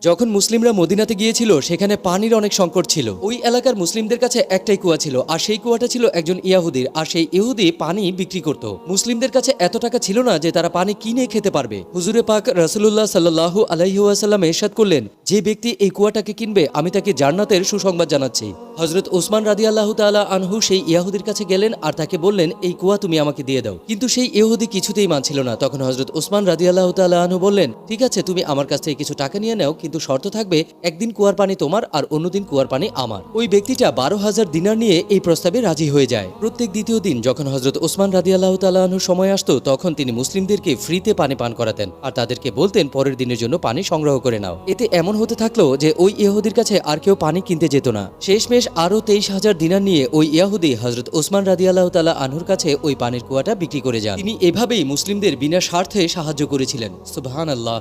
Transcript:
যখন মুসলিমরা মদিনাতে গিয়েছিল সেখানে পানির অনেক সংকট ছিল। ওই এলাকার মুসলিমদের কাছে একটাই কুয়া ছিল, আর সেই কুয়াটা ছিল একজন ইহুদির, আর সেই ইহুদি পানি বিক্রি করত। মুসলিমদের কাছে এত টাকা ছিল না যে তারা পানি কিনে খেতে পারবে। হুজুরে পাক রাসূলুল্লাহ সাল্লাল্লাহু আলাইহি ওয়াসাল্লাম ইরশাদ করলেন, যে ব্যক্তি এই কুয়াটাকে কিনবে আমি তাকে জান্নাতের সুসংবাদ জানাচ্ছি। হযরত ওসমান রাদিয়াল্লাহু তাআলা আনহু সেই ইহুদির কাছে গেলেন আর তাকে বললেন, এই কুয়া তুমি আমাকে দিয়ে দাও। কিন্তু সেই ইহুদি কিছুতেই মানছিল না। তখন হযরত ওসমান রাদিয়াল্লাহু তাআলা আনহু বললেন, ঠিক আছে, তুমি আমার কাছ থেকে কিছু টাকা নিয়ে নাও, কিন্তু শর্ত থাকবে একদিন কুয়ার পানি তোমার আর অন্যদিন কুয়ার পানি আমার। ওই ব্যক্তিটা 12,000 দিনার নিয়ে এই প্রস্তাবে রাজি হয়ে যায়। প্রত্যেক দ্বিতীয় দিন যখন হযরত ওসমান রাদিয়াল্লাহু তাআলা আনহু সময় আসতো তখন তিনি মুসলিমদেরকে ফ্রিতে পানি পান করাতেন আর তাদেরকে বলতেন পরের দিনের জন্য পানি সংগ্রহ করে নাও। এতে এমন হতে থাকলো যে ওই ইহুদির কাছে আর কেউ পানি কিনতে যেত না। শেষমেশ আরো 23,000 দিনার নিয়ে ওই ইহুদি হযরত ওসমান রাদিয়াল্লাহু তাআলা আনহুর কাছে ওই পানির কুয়াটা বিক্রি করে যান। তিনি এভাবেই মুসলিমদের বিনা স্বার্থে সাহায্য করেছিলেন। সুবহানাল্লাহ।